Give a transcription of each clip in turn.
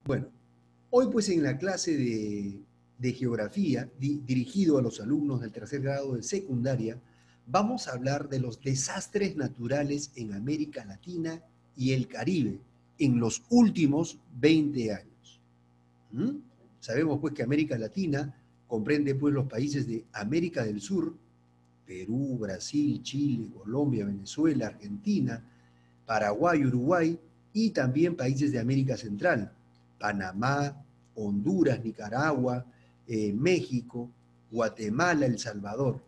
Bueno, hoy pues en la clase de geografía, dirigido a los alumnos del tercer grado de secundaria, vamos a hablar de los desastres naturales en América Latina y el Caribe en los últimos 20 años. ¿Mm? Sabemos pues que América Latina comprende pues los países de América del Sur, Perú, Brasil, Chile, Colombia, Venezuela, Argentina, Paraguay, Uruguay y también países de América Central, Panamá, Honduras, Nicaragua, México, Guatemala, El Salvador.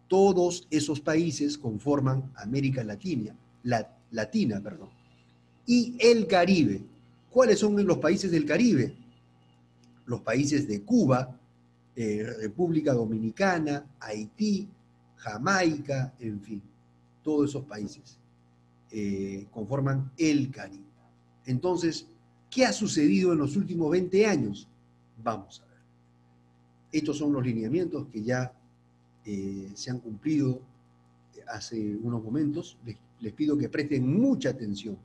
Todos esos países conforman América Latina, perdón. Y el Caribe. ¿Cuáles son los países del Caribe? Los países de Cuba, República Dominicana, Haití, Jamaica, en fin, todos esos países conforman el Caribe. Entonces, ¿qué ha sucedido en los últimos 20 años? Vamos a ver. Estos son los lineamientos que ya se han cumplido hace unos momentos. Les pido que presten mucha atención.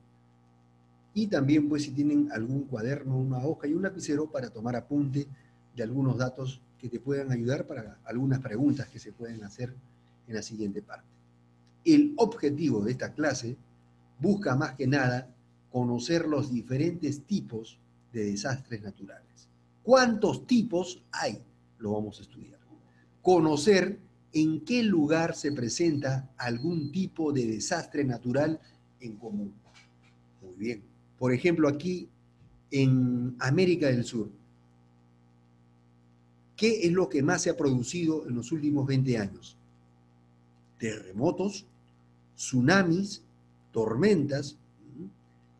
Y también, pues, si tienen algún cuaderno, una hoja y un lapicero para tomar apunte de algunos datos que te puedan ayudar para algunas preguntas que se pueden hacer en la siguiente parte. El objetivo de esta clase busca más que nada conocer los diferentes tipos de desastres naturales. ¿Cuántos tipos hay? Lo vamos a estudiar. Conocer en qué lugar se presenta algún tipo de desastre natural en común. Muy bien. Por ejemplo, aquí en América del Sur, ¿qué es lo que más se ha producido en los últimos 20 años? Terremotos, tsunamis, tormentas.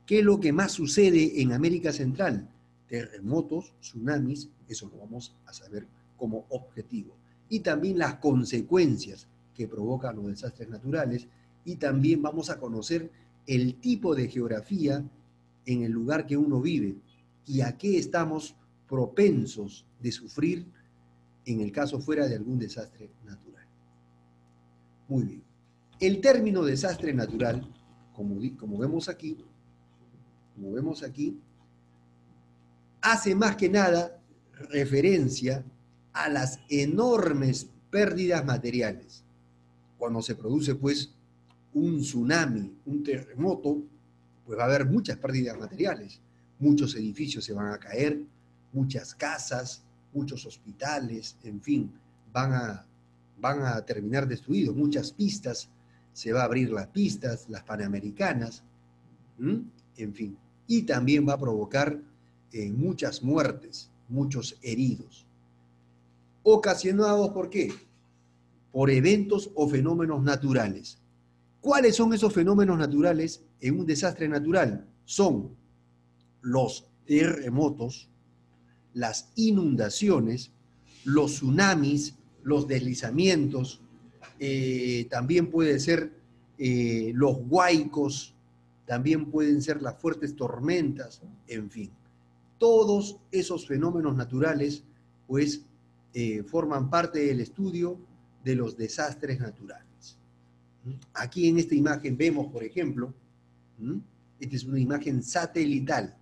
¿Qué es lo que más sucede en América Central? Terremotos, tsunamis, eso lo vamos a saber como objetivo. Y también las consecuencias que provocan los desastres naturales. Y también vamos a conocer el tipo de geografía en el lugar que uno vive y a qué estamos propensos de sufrir en el caso fuera de algún desastre natural. Muy bien. El término desastre natural, como vemos aquí, hace más que nada referencia a las enormes pérdidas materiales. Cuando se produce, pues, un tsunami, un terremoto, pues va a haber muchas pérdidas materiales. Muchos edificios se van a caer, muchas casas, muchos hospitales, en fin, van a terminar destruidos. Muchas pistas, se va a abrir las pistas, las panamericanas, en fin. Y también va a provocar muchas muertes, muchos heridos. ¿Ocasionados por qué? Por eventos o fenómenos naturales. ¿Cuáles son esos fenómenos naturales en un desastre natural? Son los terremotos, las inundaciones, los tsunamis, los deslizamientos, también puede ser los huaicos, también pueden ser las fuertes tormentas, en fin. Todos esos fenómenos naturales, pues, forman parte del estudio de los desastres naturales. Aquí en esta imagen vemos, por ejemplo, esta es una imagen satelital,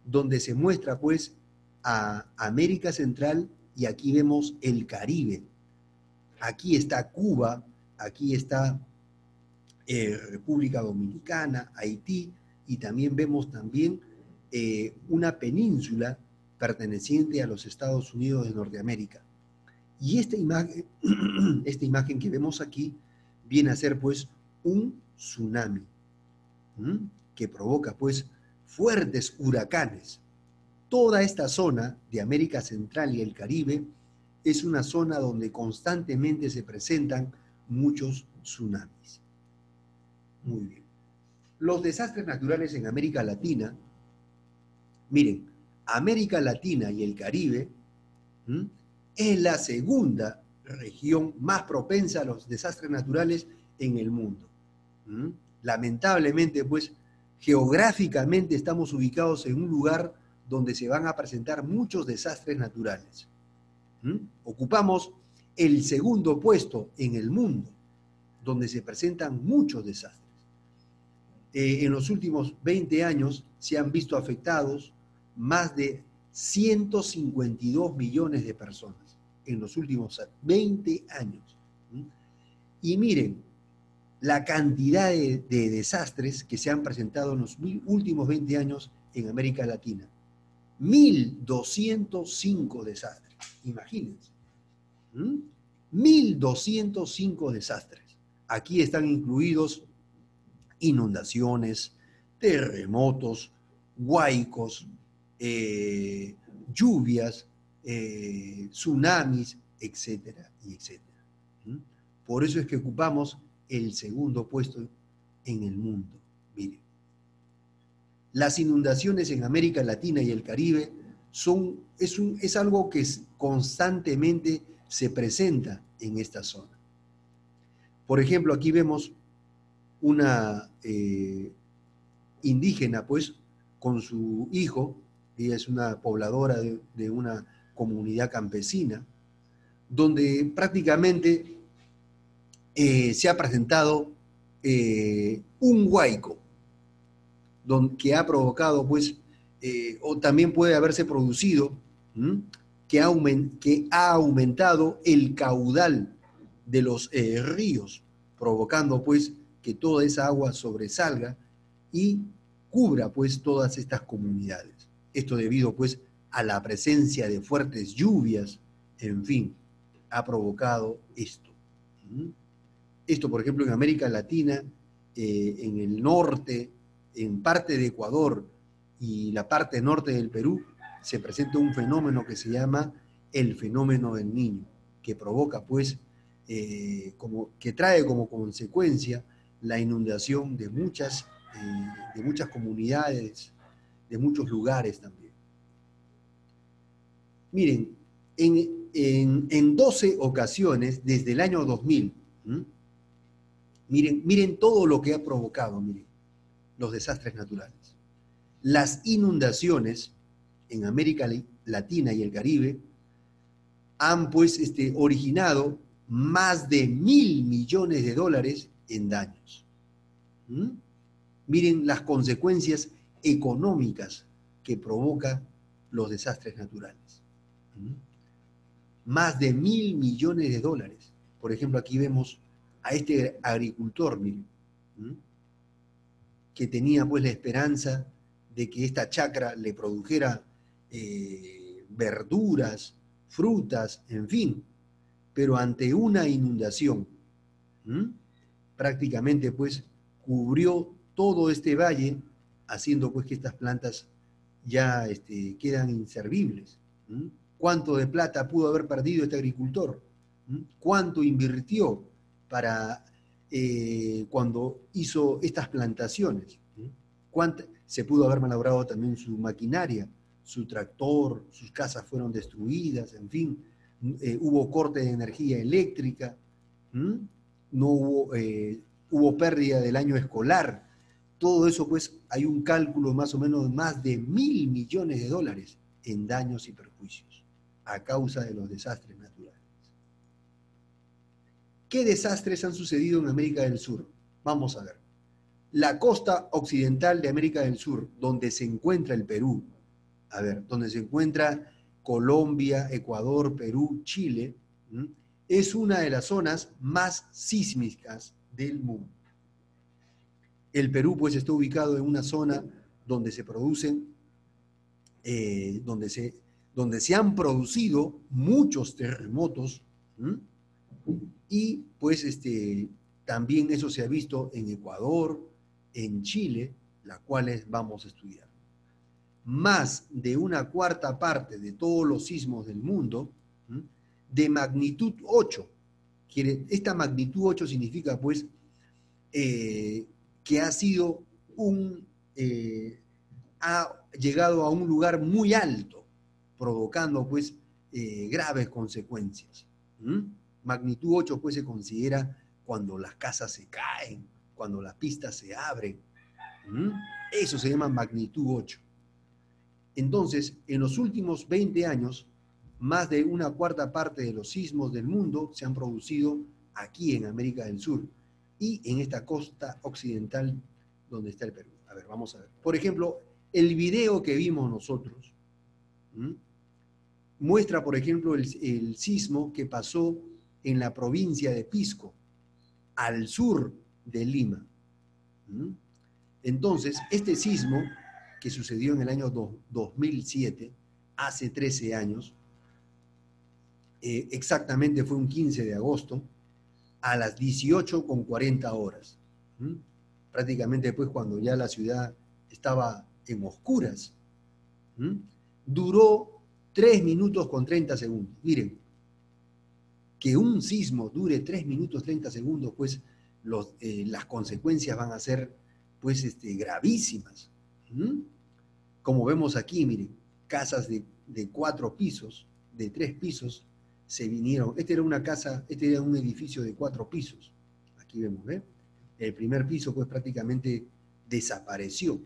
donde se muestra, pues, a América Central y aquí vemos el Caribe. Aquí está Cuba, aquí está República Dominicana, Haití, y también vemos también una península perteneciente a los Estados Unidos de Norteamérica. Y esta imagen que vemos aquí viene a ser, pues, un tsunami, que provoca, pues, fuertes huracanes. Toda esta zona de América Central y el Caribe es una zona donde constantemente se presentan muchos tsunamis. Muy bien. Los desastres naturales en América Latina, miren, América Latina y el Caribe es la segunda región más propensa a los desastres naturales en el mundo. Lamentablemente, pues, geográficamente estamos ubicados en un lugar donde se van a presentar muchos desastres naturales. Ocupamos el segundo puesto en el mundo, donde se presentan muchos desastres. En los últimos 20 años se han visto afectados más de 152 millones de personas en los últimos 20 años. Y miren, la cantidad de desastres que se han presentado en los últimos 20 años en América Latina. 1.205 desastres, imagínense. 1.205 desastres. Aquí están incluidos inundaciones, terremotos, huaicos, lluvias, tsunamis, etcétera, y etcétera. Por eso es que ocupamos el segundo puesto en el mundo. Miren, las inundaciones en América Latina y el Caribe es algo que constantemente se presenta en esta zona. Por ejemplo, aquí vemos una indígena, pues, con su hijo. Ella es una pobladora de una comunidad campesina, donde prácticamente se ha presentado un huaico, que ha provocado, pues, o también puede haberse producido, que ha aumentado el caudal de los ríos, provocando, pues, que toda esa agua sobresalga y cubra, pues, todas estas comunidades. Esto debido, pues, a la presencia de fuertes lluvias, en fin, ha provocado esto. Esto, por ejemplo, en América Latina, en el norte, en parte de Ecuador y la parte norte del Perú, se presenta un fenómeno que se llama el fenómeno del Niño, que provoca, pues, que trae como consecuencia la inundación de muchas comunidades, de muchos lugares también. Miren, en 12 ocasiones, desde el año 2000, miren todo lo que ha provocado, miren, los desastres naturales. Las inundaciones en América Latina y el Caribe han, pues, originado más de 1.000 millones de dólares en daños. Miren las consecuencias económicas que provocan los desastres naturales. Más de 1.000 millones de dólares. Por ejemplo, aquí vemos a este agricultor, miren, que tenía, pues, la esperanza de que esta chacra le produjera verduras, frutas, en fin, pero ante una inundación, prácticamente, pues, cubrió todo este valle, haciendo, pues, que estas plantas ya quedan inservibles. ¿Cuánto de plata pudo haber perdido este agricultor? ¿Cuánto invirtió para cuando hizo estas plantaciones? ¿Cuánto se pudo haber malogrado también su maquinaria, su tractor, sus casas fueron destruidas, en fin, hubo corte de energía eléctrica, no hubo pérdida del año escolar? Todo eso, pues, hay un cálculo más o menos de más de 1.000 millones de dólares en daños y perjuicios a causa de los desastres naturales. ¿Qué desastres han sucedido en América del Sur? Vamos a ver. La costa occidental de América del Sur, donde se encuentra el Perú, donde se encuentra Colombia, Ecuador, Perú, Chile, es una de las zonas más sísmicas del mundo. El Perú, pues, está ubicado en una zona donde se producen, donde se han producido muchos terremotos, y, pues, también eso se ha visto en Ecuador, en Chile, las cuales vamos a estudiar. Más de una cuarta parte de todos los sismos del mundo, de magnitud 8. Esta magnitud 8 significa, pues, que ha sido ha llegado a un lugar muy alto, provocando, pues, graves consecuencias. Magnitud 8, pues, se considera cuando las casas se caen, cuando las pistas se abren. Eso se llama magnitud 8. Entonces, en los últimos 20 años, más de una cuarta parte de los sismos del mundo se han producido aquí en América del Sur y en esta costa occidental donde está el Perú. A ver, vamos a ver. Por ejemplo, El video que vimos nosotros muestra, por ejemplo, el sismo que pasó en la provincia de Pisco, al sur de Lima. Entonces, este sismo que sucedió en el año 2007, hace 13 años, exactamente fue un 15 de agosto, a las 18:40 horas. Prácticamente pues cuando ya la ciudad estaba en oscuras. Duró 3 minutos con 30 segundos. Miren, que un sismo dure 3 minutos 30 segundos, pues las consecuencias van a ser pues gravísimas. Como vemos aquí, miren, casas de 4 pisos, de 3 pisos, se vinieron. Este era una casa, este era un edificio de 4 pisos. Aquí vemos, ¿eh? El primer piso pues prácticamente desapareció.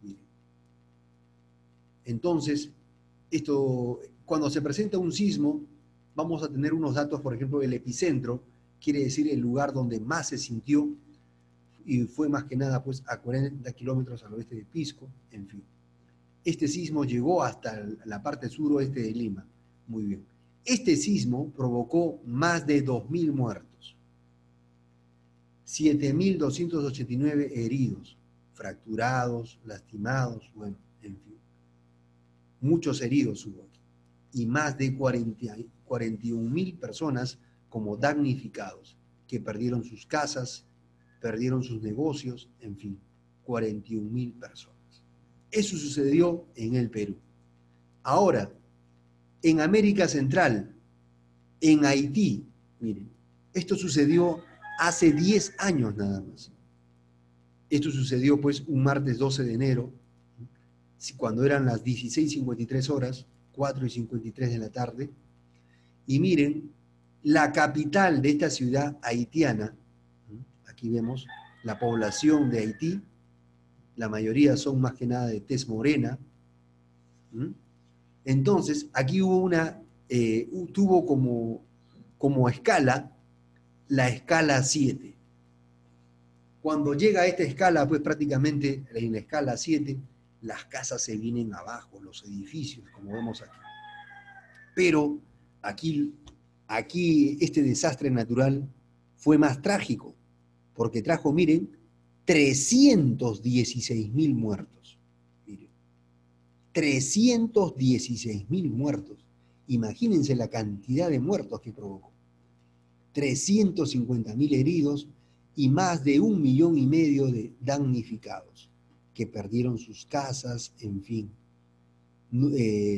Miren. Entonces, cuando se presenta un sismo, vamos a tener unos datos, por ejemplo, el epicentro, quiere decir el lugar donde más se sintió, y fue más que nada pues a 40 kilómetros al oeste de Pisco, en fin. Este sismo llegó hasta la parte suroeste de Lima. Muy bien. Este sismo provocó más de 2.000 muertos, 7.289 heridos, fracturados, lastimados, bueno, en fin. Muchos heridos hubo aquí. Y más de 41.000 personas como damnificados, que perdieron sus casas, perdieron sus negocios, en fin, 41.000 personas. Eso sucedió en el Perú. Ahora, en América Central, en Haití, miren, esto sucedió hace 10 años nada más. Esto sucedió pues un martes 12 de enero, cuando eran las 16:53 horas, 4:53 de la tarde, y miren, la capital de esta ciudad haitiana, aquí vemos la población de Haití, la mayoría son más que nada de tez morena. Entonces, aquí hubo tuvo como escala la escala 7. Cuando llega a esta escala, pues prácticamente en la escala 7, las casas se vienen abajo, los edificios, como vemos aquí. Pero aquí este desastre natural fue más trágico, porque trajo, miren, 316.000 muertos. Miren, 316.000 muertos. Imagínense la cantidad de muertos que provocó. 350.000 heridos y más de 1,5 millones de damnificados que perdieron sus casas, en fin.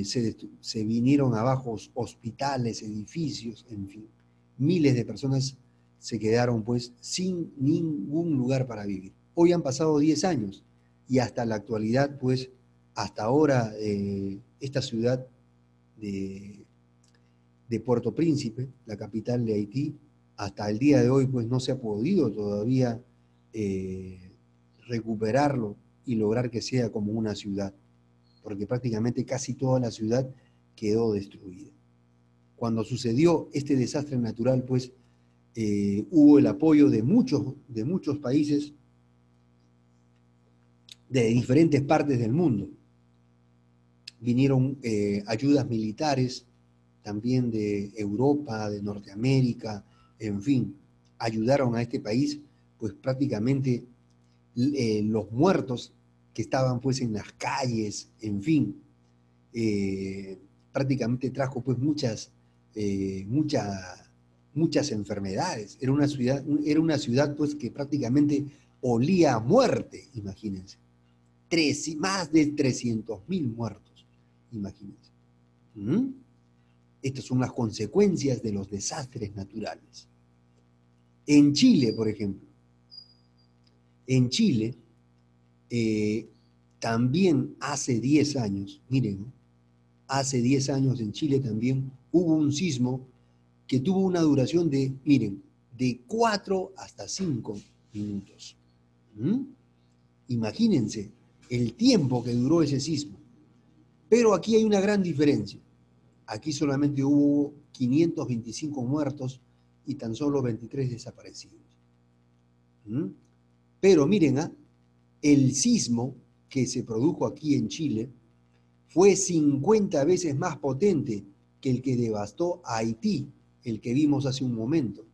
Se vinieron abajo hospitales, edificios, en fin. Miles de personas se quedaron pues sin ningún lugar para vivir. Hoy han pasado 10 años y hasta la actualidad pues hasta ahora esta ciudad de Puerto Príncipe, la capital de Haití, hasta el día de hoy pues no se ha podido todavía recuperarlo y lograr que sea como una ciudad, porque prácticamente casi toda la ciudad quedó destruida. Cuando sucedió este desastre natural, pues hubo el apoyo de muchos países de diferentes partes del mundo. Vinieron ayudas militares, también de Europa, de Norteamérica, en fin, ayudaron a este país, pues prácticamente los muertos que estaban pues en las calles, en fin, prácticamente trajo pues muchas enfermedades. Era una ciudad pues que prácticamente olía a muerte, imagínense. Más de 300.000 muertos, imagínense. Estas son las consecuencias de los desastres naturales. En Chile, por ejemplo, en Chile, también hace 10 años, miren, hace 10 años en Chile también hubo un sismo que tuvo una duración de, miren, de 4 hasta 5 minutos. Imagínense el tiempo que duró ese sismo. Pero aquí hay una gran diferencia. Aquí solamente hubo 525 muertos y tan solo 23 desaparecidos. Pero miren, el sismo que se produjo aquí en Chile fue 50 veces más potente que el que devastó a Haití, el que vimos hace un momento.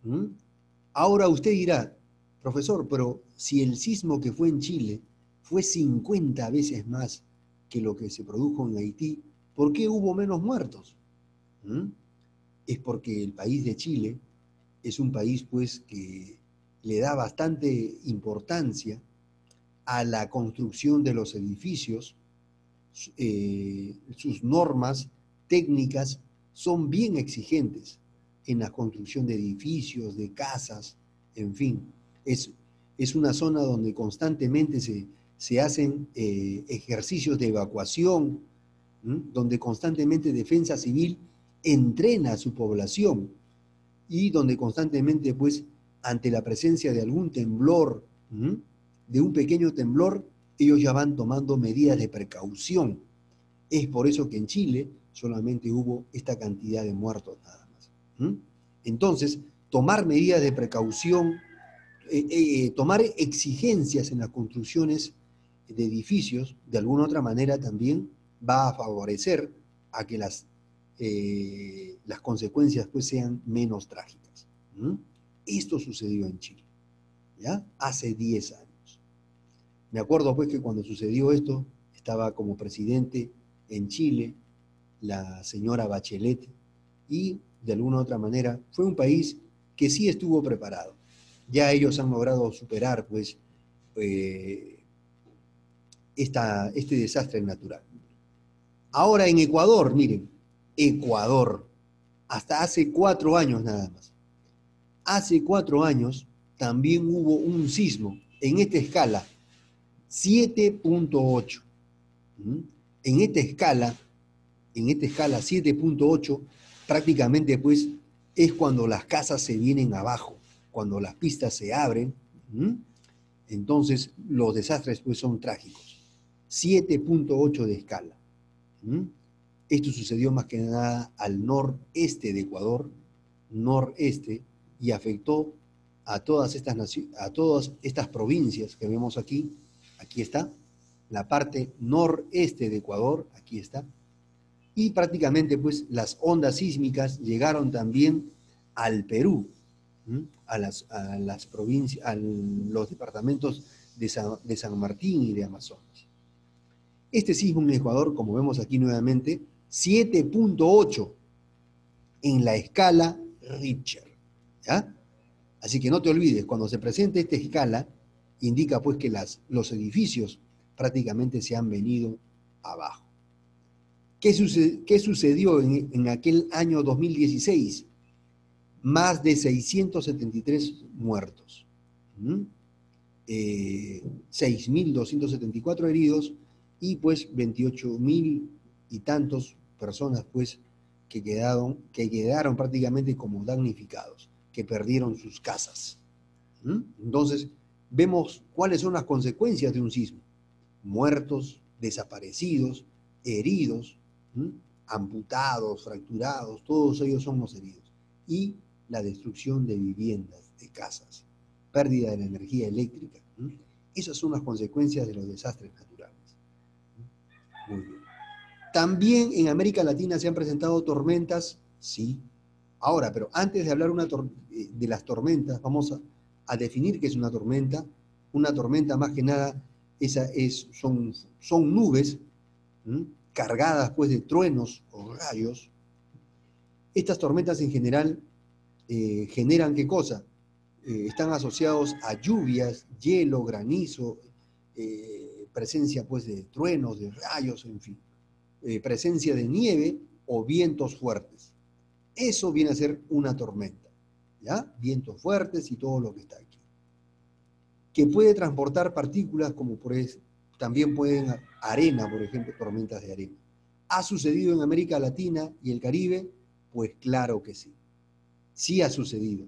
¿Mm? Ahora usted dirá, profesor, pero si el sismo que fue en Chile fue 50 veces más que lo que se produjo en Haití, ¿por qué hubo menos muertos? ¿Mm? Es porque el país de Chile es un país pues que le da bastante importancia a la construcción de los edificios, sus normas técnicas son bien exigentes en la construcción de edificios, de casas, en fin. Es una zona donde constantemente se hacen ejercicios de evacuación, donde constantemente Defensa Civil entrena a su población y donde constantemente, pues, ante la presencia de algún temblor, de un pequeño temblor, ellos ya van tomando medidas de precaución. Es por eso que en Chile solamente hubo esta cantidad de muertos nada más. Entonces, tomar medidas de precaución, tomar exigencias en las construcciones de edificios, de alguna otra manera también va a favorecer a que las consecuencias pues sean menos trágicas. Esto sucedió en Chile, ¿ya? Hace 10 años. Me acuerdo pues que cuando sucedió esto, estaba como presidente en Chile la señora Bachelet y de alguna u otra manera fue un país que sí estuvo preparado. Ya ellos han logrado superar pues este desastre natural. Ahora en Ecuador, miren, Ecuador, hasta hace 4 años nada más. Hace 4 años también hubo un sismo en esta escala, 7.8. En esta escala 7.8, prácticamente pues es cuando las casas se vienen abajo, cuando las pistas se abren, entonces los desastres pues son trágicos. 7.8 de escala. Esto sucedió más que nada al noreste de Ecuador, noreste, y afectó a todas estas provincias que vemos aquí. Aquí está, la parte noreste de Ecuador, aquí está. Y prácticamente pues las ondas sísmicas llegaron también al Perú, a las provincias, a los departamentos de San Martín y de Amazonas. Este sismo en Ecuador, como vemos aquí nuevamente, 7.8 en la escala Richter, ¿ya? Así que no te olvides, cuando se presente esta escala, indica pues que los edificios prácticamente se han venido abajo. ¿Qué sucedió en aquel año 2016? Más de 673 muertos, 6.274 heridos y pues 28.000 y tantos personas pues que quedaron prácticamente como damnificados, que perdieron sus casas. Entonces, vemos cuáles son las consecuencias de un sismo. Muertos, desaparecidos, heridos, amputados, fracturados, todos ellos son los heridos. Y la destrucción de viviendas, de casas, pérdida de la energía eléctrica. Esas son las consecuencias de los desastres naturales. Muy bien. También en América Latina se han presentado tormentas, sí. Ahora, pero antes de hablar de las tormentas, vamos a definir qué es una tormenta. Una tormenta más que nada son nubes cargadas pues de truenos o rayos. Estas tormentas en general generan ¿qué cosa? Están asociados a lluvias, hielo, granizo, presencia pues de truenos, de rayos, en fin, presencia de nieve o vientos fuertes. Eso viene a ser una tormenta, ¿ya? Vientos fuertes y todo lo que está aquí. Que puede transportar partículas como también pueden arena, por ejemplo, tormentas de arena. ¿Ha sucedido en América Latina y el Caribe? Pues claro que sí. Sí ha sucedido.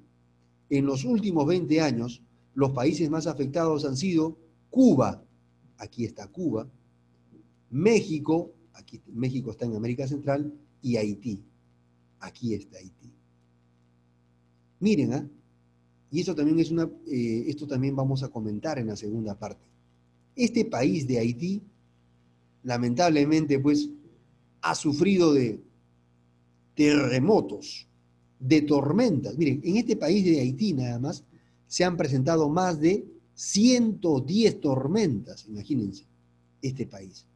En los últimos 20 años, los países más afectados han sido Cuba, aquí está Cuba, México, México está en América Central, y Haití, aquí está Haití. Miren, y esto también vamos a comentar en la segunda parte. Este país de Haití, lamentablemente, pues, ha sufrido de terremotos, de tormentas. Miren, en este país de Haití nada más se han presentado más de 110 tormentas, imagínense, este país.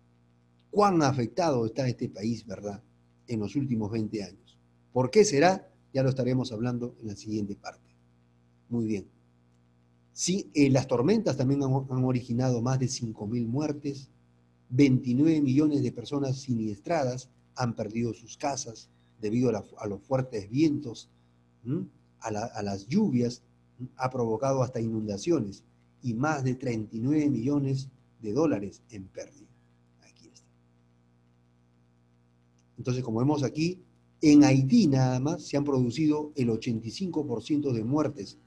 ¿Cuán afectado está este país, verdad, en los últimos 20 años? ¿Por qué será? Ya lo estaremos hablando en la siguiente parte. Muy bien. Sí, las tormentas también han originado más de 5.000 muertes, 29 millones de personas siniestradas han perdido sus casas debido a los fuertes vientos, a las lluvias, ha provocado hasta inundaciones y más de 39 millones de dólares en pérdida. Aquí está. Entonces, como vemos aquí, en Haití nada más se han producido el 85% de muertes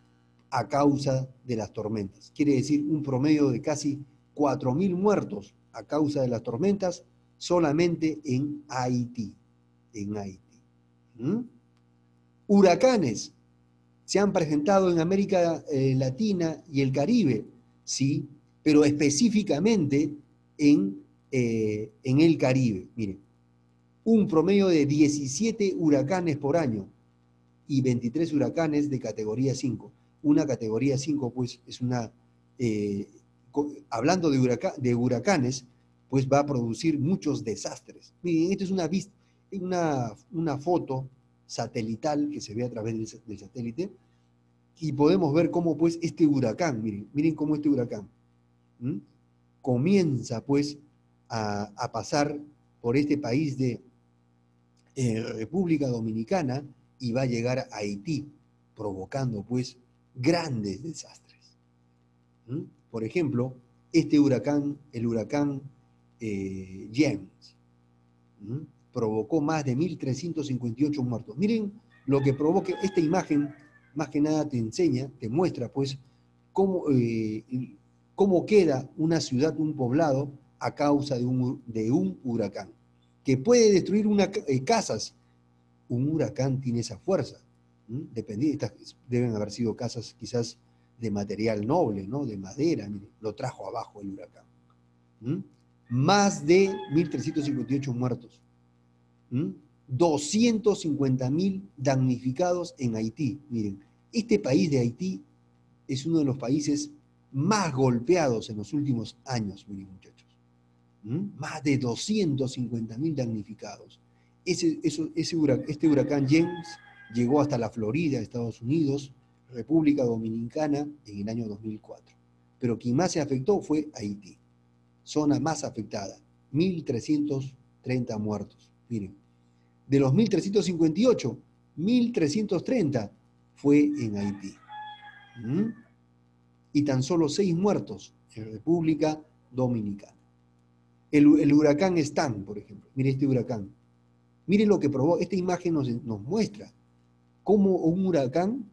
a causa de las tormentas. Quiere decir un promedio de casi 4.000 muertos a causa de las tormentas solamente en Haití. En Haití. Huracanes se han presentado en América Latina y el Caribe, sí, pero específicamente en el Caribe. Miren, un promedio de 17 huracanes por año y 23 huracanes de categoría 5. Una categoría 5, pues, es una... hablando de huracanes, pues va a producir muchos desastres. Miren, esta es una foto satelital que se ve a través del satélite y podemos ver cómo, pues, este huracán, miren cómo este huracán comienza, pues, a pasar por este país de República Dominicana y va a llegar a Haití, provocando pues grandes desastres. Por ejemplo, este huracán, el huracán James, provocó más de 1.358 muertos. Miren lo que provoca esta imagen, más que nada te enseña, te muestra pues cómo queda una ciudad, un poblado a causa de un huracán, que puede destruir casas. Un huracán tiene esa fuerza. Estas deben haber sido casas quizás de material noble, ¿no? De madera, miren, lo trajo abajo el huracán. Más de 1.358 muertos. 250.000 damnificados en Haití. Miren, este país de Haití es uno de los países más golpeados en los últimos años, miren muchachos. Más de 250.000 damnificados. Este huracán James llegó hasta la Florida, Estados Unidos, República Dominicana en el año 2004. Pero quien más se afectó fue Haití, zona más afectada, 1.330 muertos. Miren, de los 1.358, 1.330 fue en Haití. Y tan solo 6 muertos en República Dominicana. El huracán Stan, por ejemplo. Mire este huracán. Mire lo que probó. Esta imagen nos muestra cómo un huracán,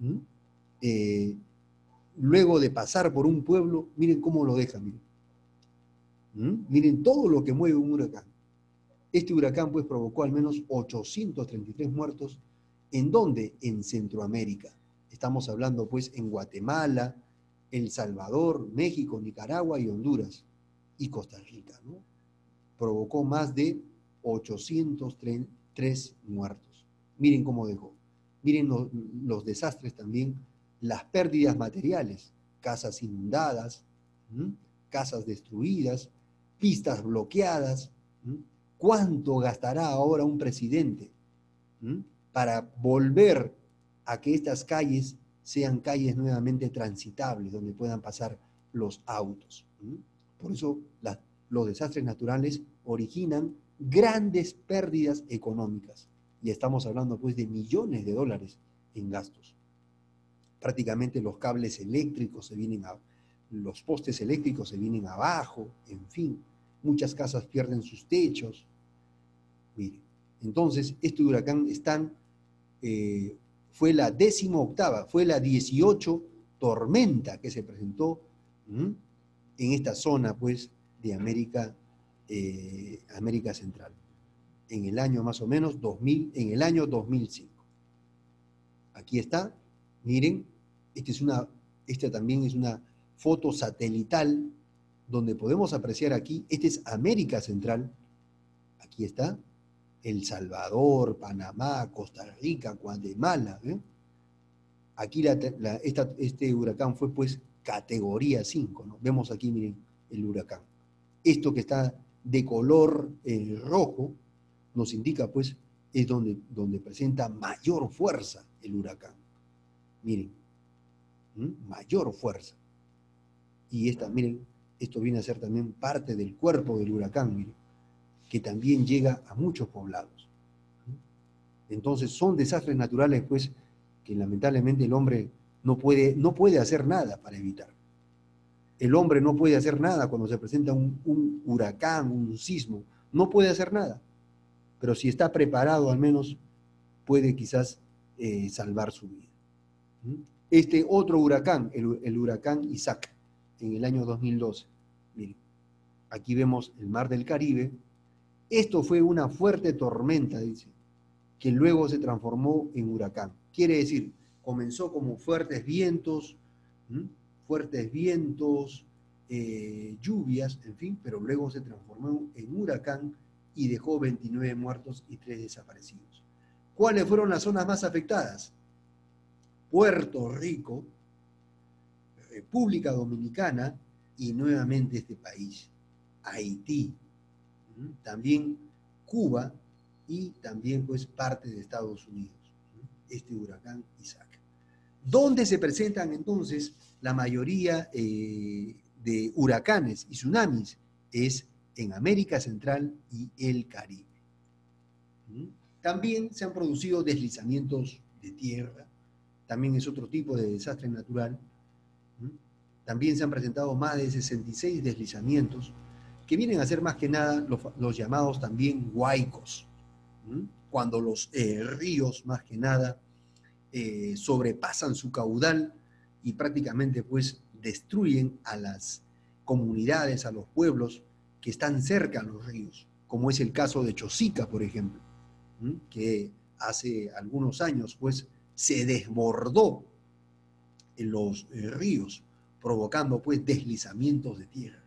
luego de pasar por un pueblo, miren cómo lo deja. Miren todo lo que mueve un huracán. Este huracán pues provocó al menos 833 muertos. ¿En dónde? En Centroamérica. Estamos hablando pues en Guatemala, El Salvador, México, Nicaragua y Honduras. Y Costa Rica, ¿no? Provocó más de 803 muertos. Miren cómo dejó. Miren los desastres también, las pérdidas materiales, casas inundadas, casas destruidas, pistas bloqueadas. ¿Cuánto gastará ahora un presidente para volver a que estas calles sean calles nuevamente transitables, donde puedan pasar los autos? Por eso los desastres naturales originan grandes pérdidas económicas. Y estamos hablando pues de millones de dólares en gastos. Prácticamente los cables eléctricos los postes eléctricos se vienen abajo, en fin. Muchas casas pierden sus techos. Miren, entonces este huracán Stan fue la 18ª, fue la 18 tormenta que se presentó en esta zona pues de América Central, en el año más o menos 2000, en el año 2005. Aquí está, miren, esta también es una foto satelital donde podemos apreciar aquí, este es América Central, aquí está, El Salvador, Panamá, Costa Rica, Guatemala. Aquí este huracán fue pues categoría 5, ¿no? Vemos aquí, miren, el huracán. Esto que está de color rojo nos indica pues es donde presenta mayor fuerza el huracán. Miren, mayor fuerza. Y miren, esto viene a ser también parte del cuerpo del huracán, miren, que también llega a muchos poblados. Entonces son desastres naturales pues que lamentablemente el hombre no puede hacer nada para evitar. El hombre no puede hacer nada cuando se presenta un huracán, un sismo, no puede hacer nada. Pero si está preparado al menos puede quizás salvar su vida. Este otro huracán, el huracán Isaac, en el año 2012. Miren, aquí vemos el mar del Caribe. Esto fue una fuerte tormenta, dice, que luego se transformó en huracán. Quiere decir, comenzó como fuertes vientos, lluvias, en fin, pero luego se transformó en huracán y dejó 29 muertos y 3 desaparecidos. ¿Cuáles fueron las zonas más afectadas? Puerto Rico, República Dominicana y nuevamente este país, Haití, también Cuba y también pues parte de Estados Unidos, este huracán Isaac. ¿Dónde se presentan entonces la mayoría de huracanes y tsunamis? Es en América Central y el Caribe. También se han producido deslizamientos de tierra, también es otro tipo de desastre natural. También se han presentado más de 66 deslizamientos, que vienen a ser más que nada los llamados también huaicos, cuando los ríos más que nada sobrepasan su caudal y prácticamente pues destruyen a las comunidades, a los pueblos que están cerca a los ríos, como es el caso de Chosica, por ejemplo, que hace algunos años pues se desbordó en los ríos, provocando pues deslizamientos de tierra.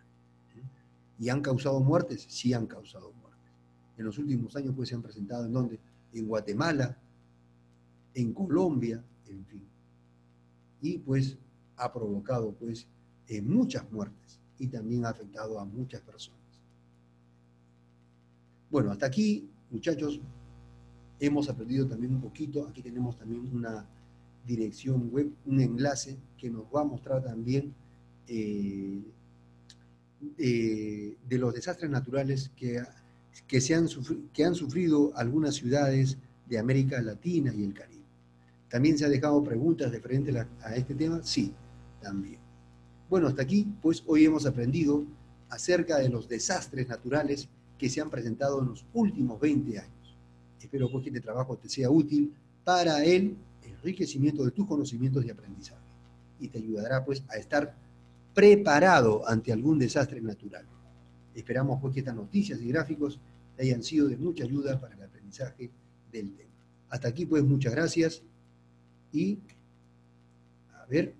¿Y han causado muertes? Sí han causado muertes. En los últimos años pues se han presentado ¿en dónde? En Guatemala, en Colombia, en fin. Y pues ha provocado pues muchas muertes y también ha afectado a muchas personas. Bueno, hasta aquí, muchachos, hemos aprendido también un poquito. Aquí tenemos también una dirección web, un enlace que nos va a mostrar también de los desastres naturales que han sufrido algunas ciudades de América Latina y el Caribe. ¿También se han dejado preguntas referentes a este tema? Sí, también. Bueno, hasta aquí, pues hoy hemos aprendido acerca de los desastres naturales que se han presentado en los últimos 20 años. Espero pues que este trabajo te sea útil para el enriquecimiento de tus conocimientos y aprendizaje y te ayudará pues a estar preparado ante algún desastre natural. Esperamos pues que estas noticias y gráficos te hayan sido de mucha ayuda para el aprendizaje del tema. Hasta aquí pues muchas gracias y a ver.